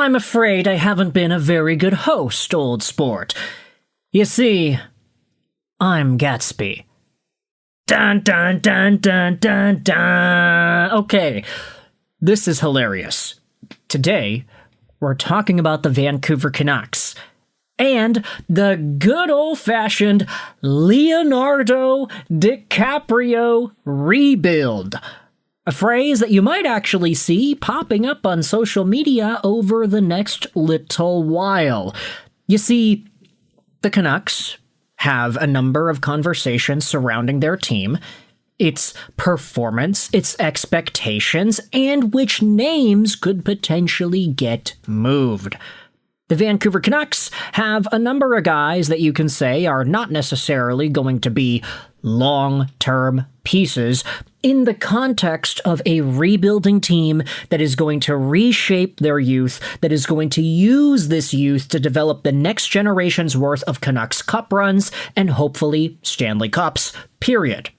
I'm afraid I haven't been a very good host, old sport. You see, I'm Gatsby. Dun dun dun dun dun dun. Okay, this is hilarious. Today, we're talking about the Vancouver Canucks and the good old-fashioned Leonardo Dicaprio rebuild. A phrase that you might actually see popping up on social media over the next little while. You see, the Canucks have a number of conversations surrounding their team, its performance, its expectations, and which names could potentially get moved. The Vancouver Canucks have a number of guys that you can say are not necessarily going to be long-term pieces in the context of a rebuilding team that is going to reshape their youth, that is going to use this youth to develop the next generation's worth of Canucks Cup runs and hopefully Stanley Cups, period.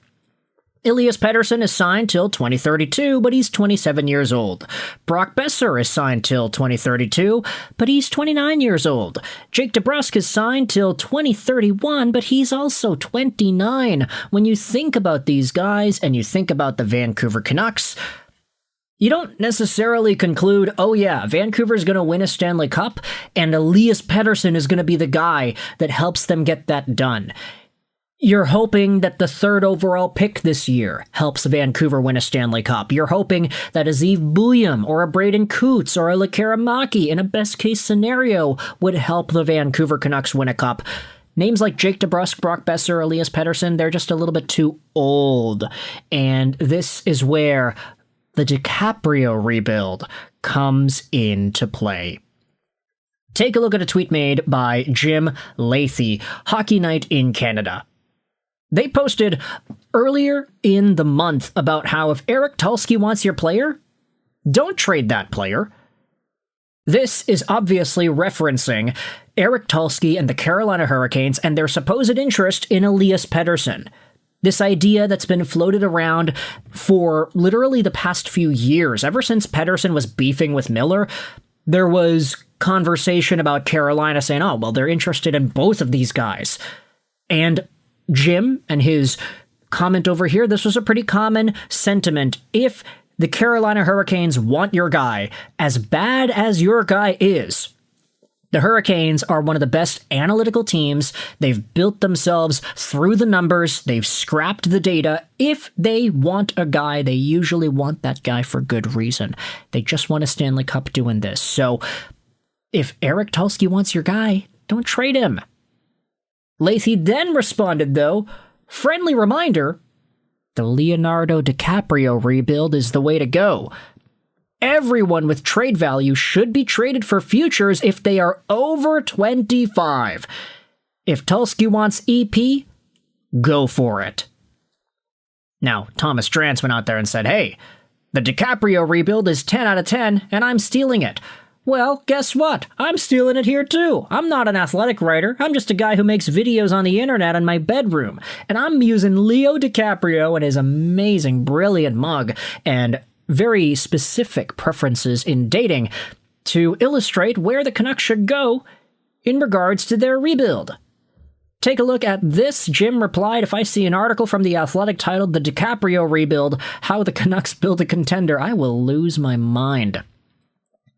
Elias Pettersson is signed till 2032, but he's 27 years old. Brock Boeser is signed till 2032, but he's 29 years old. Jake DeBrusk is signed till 2031, but he's also 29. When you think about these guys and you think about the Vancouver Canucks, you don't necessarily conclude, oh yeah, Vancouver's going to win a Stanley Cup, and Elias Pettersson is going to be the guy that helps them get that done. You're hoping that the third overall pick this year helps Vancouver win a Stanley Cup. You're hoping that a Zeev Buium or a Braeden Cootes or a Lekaramaki in a best-case scenario would help the Vancouver Canucks win a cup. Names like Jake DeBrusk, Brock Boeser, Elias Pettersson, they're just a little bit too old. And this is where the Dicaprio rebuild comes into play. Take a look at a tweet made by Jim Lathy, Hockey Night in Canada. They posted earlier in the month about how if Eric Tulsky wants your player, don't trade that player. This is obviously referencing Eric Tulsky and the Carolina Hurricanes and their supposed interest in Elias Pettersson. This idea that's been floated around for literally the past few years. Ever since Pettersson was beefing with Miller, there was conversation about Carolina saying, oh, well, they're interested in both of these guys. And Jim and his comment over here, this was a pretty common sentiment. If the Carolina Hurricanes want your guy, as bad as your guy is, the Hurricanes are one of the best analytical teams. They've built themselves through the numbers. They've scrapped the data. If they want a guy, they usually want that guy for good reason. They just want a Stanley Cup doing this. So if Eric Tulsky wants your guy, don't trade him. Lathy then responded, though, friendly reminder, the Leonardo DiCaprio rebuild is the way to go. Everyone with trade value should be traded for futures if they are over 25. If Tulsky wants EP, go for it. Now, Thomas Drance went out there and said, hey, the DiCaprio rebuild is 10 out of 10, and I'm stealing it. Well, guess what? I'm stealing it here too. I'm not an athletic writer. I'm just a guy who makes videos on the internet in my bedroom. And I'm using Leo DiCaprio and his amazing, brilliant mug and very specific preferences in dating to illustrate where the Canucks should go in regards to their rebuild. Take a look at this. Jim replied, if I see an article from The Athletic titled The DiCaprio Rebuild, How the Canucks Build a Contender, I will lose my mind.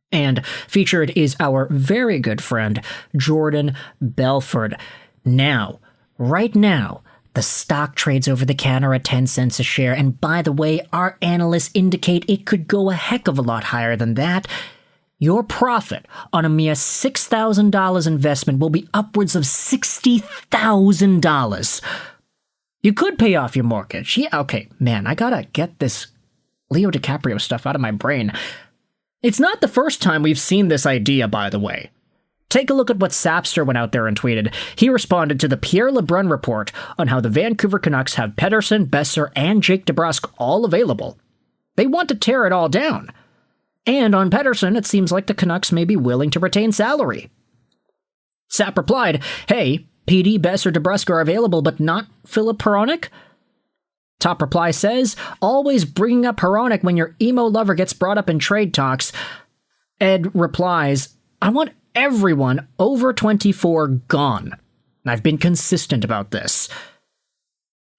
And featured is our very good friend, Jordan Belford. Now, right now, the stock trades over the counter at 10 cents a share. And by the way, our analysts indicate it could go a heck of a lot higher than that. Your profit on a mere $6,000 investment will be upwards of $60,000. You could pay off your mortgage. Yeah, okay, man, I gotta get this Leo DiCaprio stuff out of my brain. It's not the first time we've seen this idea, by the way. Take a look at what Sapster went out there and tweeted. He responded to the Pierre LeBrun report on how the Vancouver Canucks have Pettersson, Boeser, and Jake DeBrusk all available. They want to tear it all down. And on Pettersson, it seems like the Canucks may be willing to retain salary. Sap replied, hey, PD, Boeser, DeBrusk are available, but not Philip Hronek? Top reply says, always bringing up Hronek when your emo lover gets brought up in trade talks. Ed replies, I want everyone over 24 gone. And I've been consistent about this.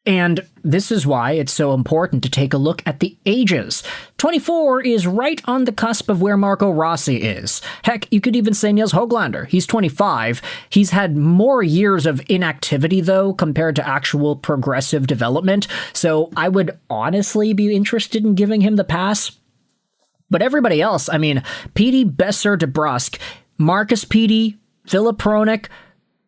And this is why it's so important to take a look at the ages. 24 is right on the cusp of where Marco Rossi is. Heck, you could even say Nils Höglander. He's 25. He's had more years of inactivity, though, compared to actual progressive development. So I would honestly be interested in giving him the pass. But everybody else, I mean, Petey, Besser, DeBrusk, Marcus Petey, Filip Hronek,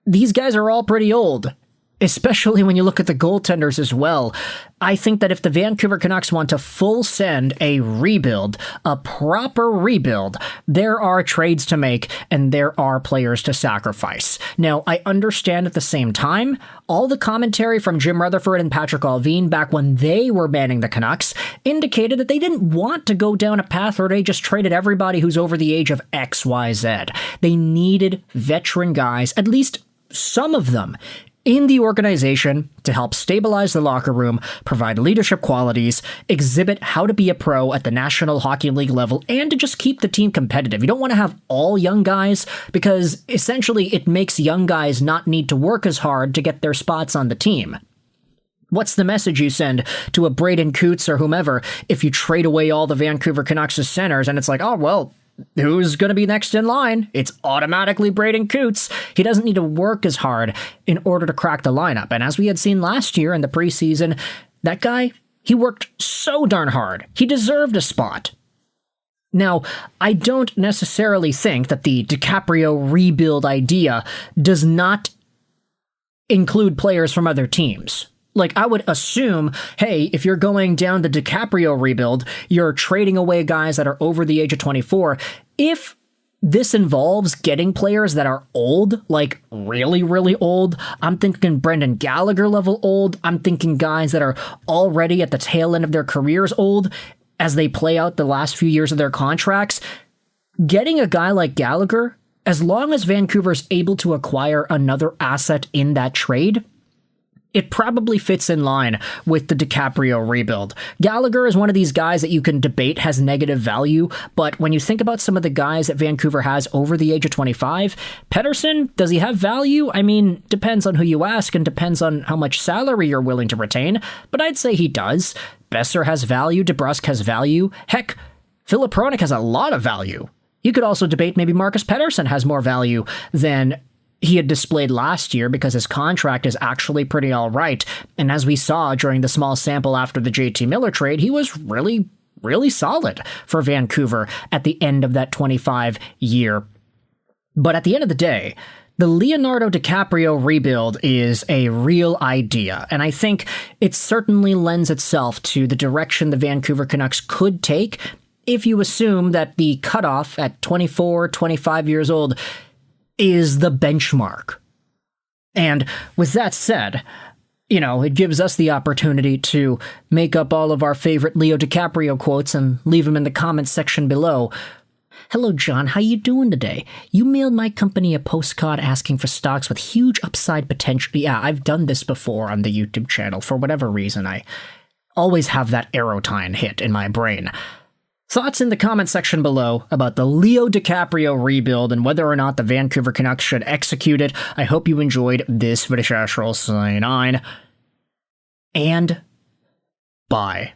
these guys are all pretty old. Especially when you look at the goaltenders as well. I think that if the Vancouver Canucks want to full send a rebuild, a proper rebuild, there are trades to make and there are players to sacrifice. Now, I understand at the same time, all the commentary from Jim Rutherford and Patrick Allvin back when they were manning the Canucks indicated that they didn't want to go down a path where they just traded everybody who's over the age of XYZ. They needed veteran guys, at least some of them, in the organization to help stabilize the locker room, provide leadership qualities, exhibit how to be a pro at the National Hockey League level, and to just keep the team competitive. You don't want to have all young guys because essentially it makes young guys not need to work as hard to get their spots on the team. What's the message you send to a Braeden, Cootes, or whomever if you trade away all the Vancouver Canucks' centers and it's like, oh, well, who's going to be next in line? It's automatically Braeden Cootes. He doesn't need to work as hard in order to crack the lineup. And as we had seen last year in the preseason, that guy, he worked so darn hard. He deserved a spot. Now, I don't necessarily think that the Dicaprio rebuild idea does not include players from other teams. Like, I would assume, hey, if you're going down the Dicaprio rebuild, you're trading away guys that are over the age of 24. If this involves getting players that are old, like really, really old, I'm thinking Brendan Gallagher level old, I'm thinking guys that are already at the tail end of their careers old as they play out the last few years of their contracts, getting a guy like Gallagher, as long as Vancouver's able to acquire another asset in that trade, it probably fits in line with the Dicaprio rebuild. Gallagher is one of these guys that you can debate has negative value, but when you think about some of the guys that Vancouver has over the age of 25, Pettersson, does he have value? I mean, depends on who you ask and depends on how much salary you're willing to retain, but I'd say he does. Besser has value, DeBrusk has value. Heck, Filip Hronek has a lot of value. You could also debate maybe Marcus Pettersson has more value than he had displayed last year because his contract is actually pretty all right. And as we saw during the small sample after the JT Miller trade, he was really, really solid for Vancouver at the end of that 25 year. But at the end of the day, the Leonardo DiCaprio rebuild is a real idea, and I think it certainly lends itself to the direction the Vancouver Canucks could take if you assume that the cutoff at 24, 25 years old is the benchmark. And with that said, it gives us the opportunity to make up all of our favorite Leo DiCaprio quotes and leave them in the comments section below. Hello, John. How you doing today? You mailed my company a postcard asking for stocks with huge upside potential. Yeah, I've done this before on the YouTube channel. For whatever reason, I always have that Aerotine hit in my brain. Thoughts in the comment section below about the Leo DiCaprio rebuild and whether or not the Vancouver Canucks should execute it. I hope you enjoyed this video. And bye.